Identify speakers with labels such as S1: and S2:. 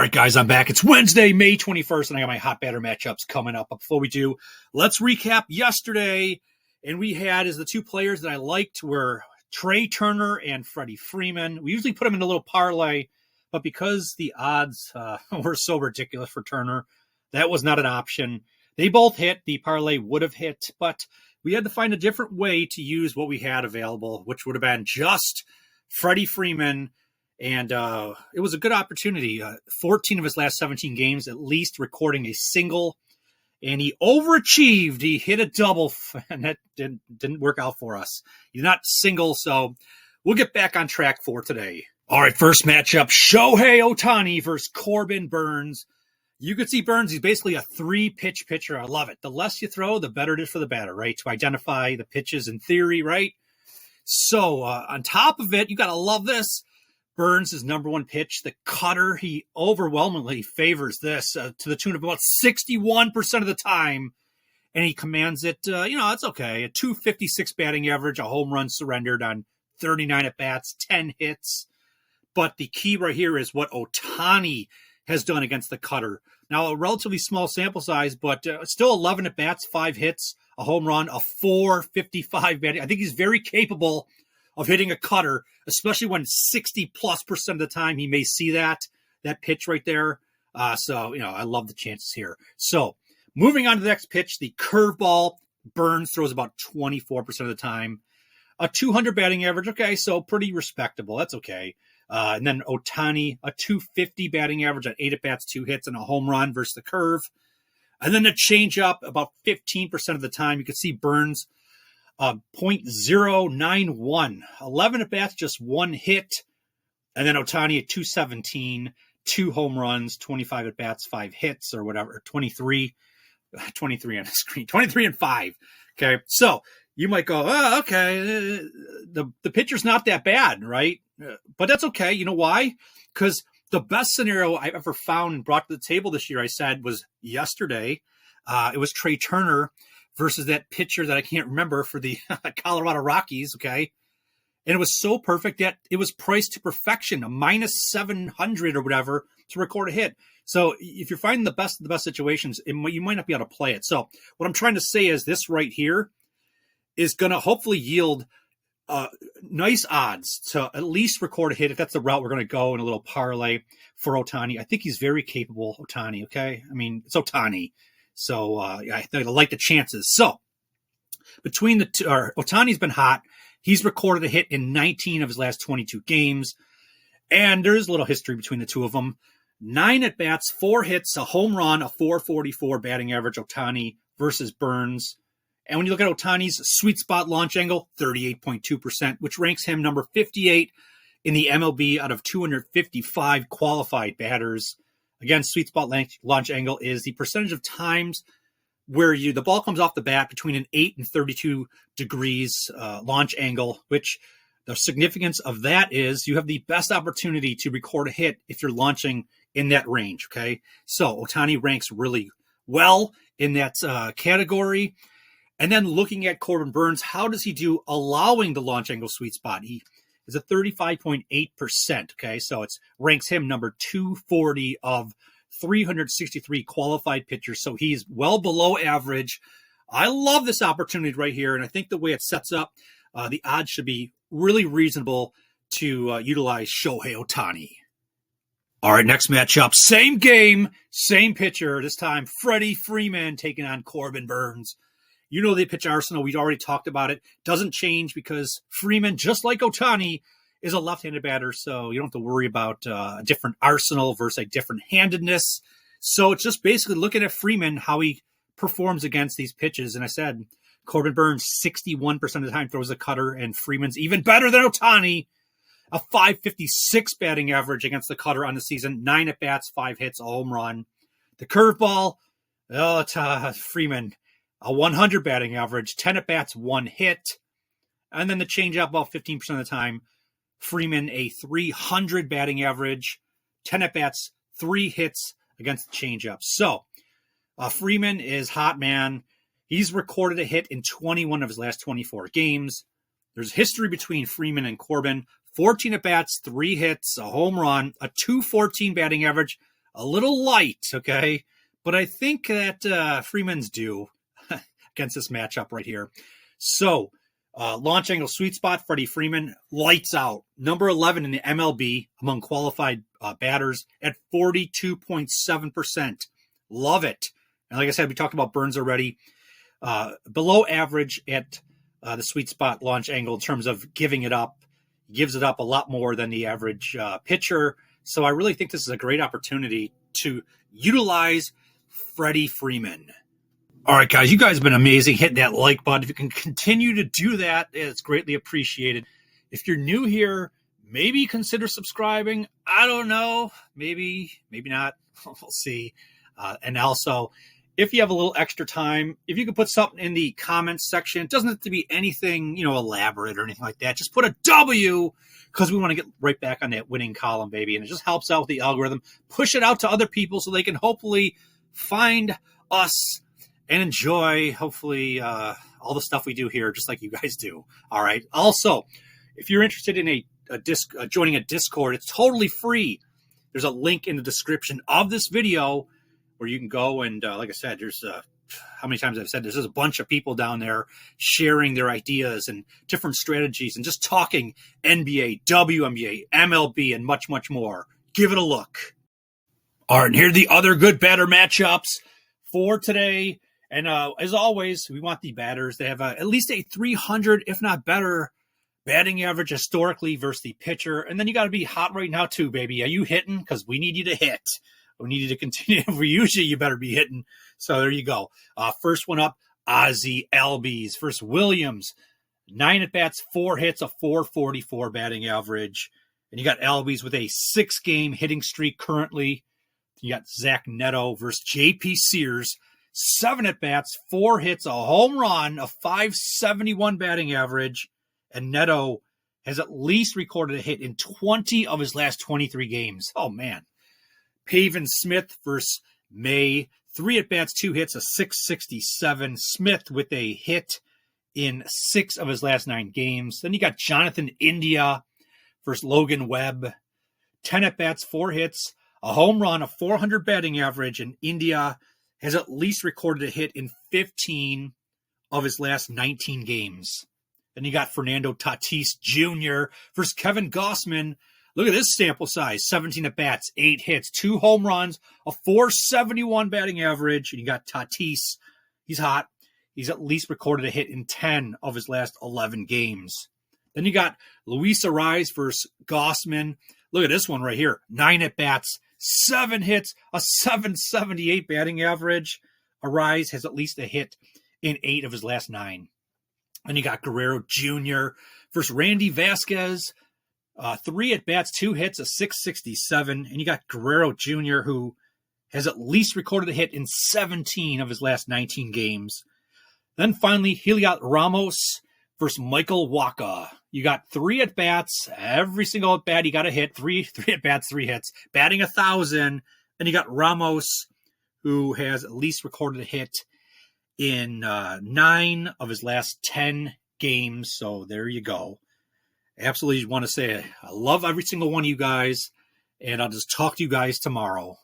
S1: right, guys, I'm back. It's Wednesday, May 21st, and I got my hot batter matchups coming up. But before we do, let's recap yesterday. And we had, as the two players that I liked were Trey Turner and Freddie Freeman. We usually put them in a little parlay, but because the odds were so ridiculous for Turner, that was not an option. They both hit. The parlay would have hit, but we had to find a different way to use what we had available, which would have been just Freddie Freeman. And it was a good opportunity. 14 of his last 17 games, at least recording a single. And he overachieved. He hit a double, and that didn't work out for us. He's not single, so we'll get back on track for today. All right, first matchup, Shohei Ohtani versus Corbin Burnes. You could see Burnes, he's basically a three-pitch pitcher. I love it. The less you throw, the better it is for the batter, right? To identify the pitches in theory, right? So on top of it, you got to love this. Burnes' number one pitch, the cutter, he overwhelmingly favors this to the tune of about 61% of the time, and he commands it, it's okay. A 256 batting average, a home run surrendered on 39 at-bats, 10 hits. But the key right here is what Ohtani has done against the cutter. Now, a relatively small sample size, but still 11 at-bats, 5 hits, a home run, a 455 batting. I think he's very capable of hitting a cutter, especially when 60+% of the time he may see that pitch right there. So I love the chances here. So moving on to the next pitch, the curveball. Burnes throws about 24% of the time. A 200 batting average. Okay, so pretty respectable. That's okay. And then Ohtani, a 250 batting average at 8 at-bats, 2 hits, and a home run versus the curve. And then the changeup, about 15% of the time. You can see Burnes, 0.091, 11 at-bats, just 1 hit. And then Ohtani at 217, 2 home runs, 25 at-bats, 5 hits, or whatever, 23 on the screen, 23 and 5. Okay, so you might go, oh, okay, the pitcher's not that bad, right? But that's okay. You know why? Because the best scenario I've ever found and brought to the table this year, I said, was yesterday. It was Trey Turner versus that pitcher that I can't remember for the Colorado Rockies, okay? And it was so perfect that it was priced to perfection, a -700 or whatever to record a hit. So if you're finding the best of the best situations, you might not be able to play it. So what I'm trying to say is this right here is going to hopefully yield nice odds to at least record a hit, if that's the route we're going to go in a little parlay for Ohtani. I think he's very capable, Ohtani, okay? I mean, it's Ohtani. So I like the chances. So between the two, Ohtani's been hot. He's recorded a hit in 19 of his last 22 games. And there's a little history between the two of them. 9 at-bats, 4 hits, a home run, a 444 batting average, Ohtani versus Burnes. And when you look at Ohtani's sweet spot launch angle, 38.2%, which ranks him number 58 in the MLB out of 255 qualified batters. Again, sweet spot launch angle is the percentage of times where the ball comes off the bat between an 8 and 32 degrees launch angle, which the significance of that is you have the best opportunity to record a hit if you're launching in that range, okay? So Ohtani ranks really well in that category. And then looking at Corbin Burnes, how does he do allowing the launch angle sweet spot? He is a 35.8%, okay? So it ranks him number 240 of 363 qualified pitchers. So he's well below average. I love this opportunity right here, and I think the way it sets up, the odds should be really reasonable to utilize Shohei Ohtani. All right, next matchup, same game, same pitcher. This time, Freddie Freeman taking on Corbin Burnes. You know the pitch arsenal. We've already talked about it. Doesn't change because Freeman, just like Ohtani, is a left-handed batter, so you don't have to worry about a different arsenal versus a different handedness. So it's just basically looking at Freeman, how he performs against these pitches. And I said, Corbin Burnes, 61% of the time throws a cutter, and Freeman's even better than Ohtani. A 556 batting average against the cutter on the season, 9 at-bats, 5 hits, a home run. The curveball, Freeman, a 100 batting average, 10 at-bats, 1 hit. And then the changeup about 15% of the time. Freeman, a 300 batting average, 10 at-bats, 3 hits against the changeup. So Freeman is hot, man. He's recorded a hit in 21 of his last 24 games. There's history between Freeman and Corbin. 14 at-bats, 3 hits, a home run, a 214 batting average, a little light, okay? But I think that Freeman's due against this matchup right here. So, launch angle sweet spot, Freddie Freeman, lights out. Number 11 in the MLB among qualified batters at 42.7%. Love it. And like I said, we talked about Burns already. Below average at the sweet spot launch angle in terms of giving it up. Gives it up a lot more than the average pitcher. So I really think this is a great opportunity to utilize Freddie Freeman. All right, guys, you guys have been amazing. Hit that like button. If you can continue to do that, it's greatly appreciated. If you're new here, maybe consider subscribing. I don't know. Maybe not. We'll see. And also, if you have a little extra time, if you could put something in the comments section, it doesn't have to be anything, elaborate or anything like that. Just put a W, because we want to get right back on that winning column, baby. And it just helps out with the algorithm. Push it out to other people so they can hopefully find us and enjoy, hopefully, all the stuff we do here, just like you guys do. All right. Also, if you're interested in joining a Discord, it's totally free. There's a link in the description of this video where you can go and, like I said, there's how many times I've said there's a bunch of people down there sharing their ideas and different strategies and just talking NBA, WNBA, MLB, and much, much more. Give it a look. All right, and here are the other good batter matchups for today. And as always, we want the batters to have at least a 300, if not better, batting average historically versus the pitcher. And then you got to be hot right now too, baby. Are you hitting? Because we need you to hit. We need you to continue. Usually you better be hitting. So there you go. First one up, Ozzie Albies versus Williams. 9 at-bats, 4 hits, a 444 batting average. And you got Albies with a 6-game hitting streak currently. You got Zach Neto versus J.P. Sears. 7 at-bats, 4 hits, a home run, a 571 batting average. And Neto has at least recorded a hit in 20 of his last 23 games. Oh, man. Pavin Smith versus May. 3 at-bats, 2 hits, a 667. Smith with a hit in 6 of his last 9 games. Then you got Jonathan India versus Logan Webb. 10 at-bats, 4 hits, a home run, a 400 batting average. And India has at least recorded a hit in 15 of his last 19 games. Then you got Fernando Tatis Jr. versus Kevin Gossman. Look at this sample size, 17 at-bats, 8 hits, 2 home runs, a 471 batting average. And you got Tatis. He's hot. He's at least recorded a hit in 10 of his last 11 games. Then you got Luis Ariz versus Gossman. Look at this one right here, 9 at-bats, 7 hits, a 778 batting average. Ariz has at least a hit in 8 of his last 9. Then you got Guerrero Jr. versus Randy Vasquez. 3 at-bats, 2 hits, a 667. And you got Guerrero Jr., who has at least recorded a hit in 17 of his last 19 games. Then finally, Heliot Ramos versus Michael Wacha. You got 3 at-bats. Every single at-bat, you got a hit. 3 at-bats, 3 hits. Batting 1,000. Then you got Ramos, who has at least recorded a hit in 9 of his last 10 games. So there you go. Absolutely want to say I love every single one of you guys, and I'll just talk to you guys tomorrow.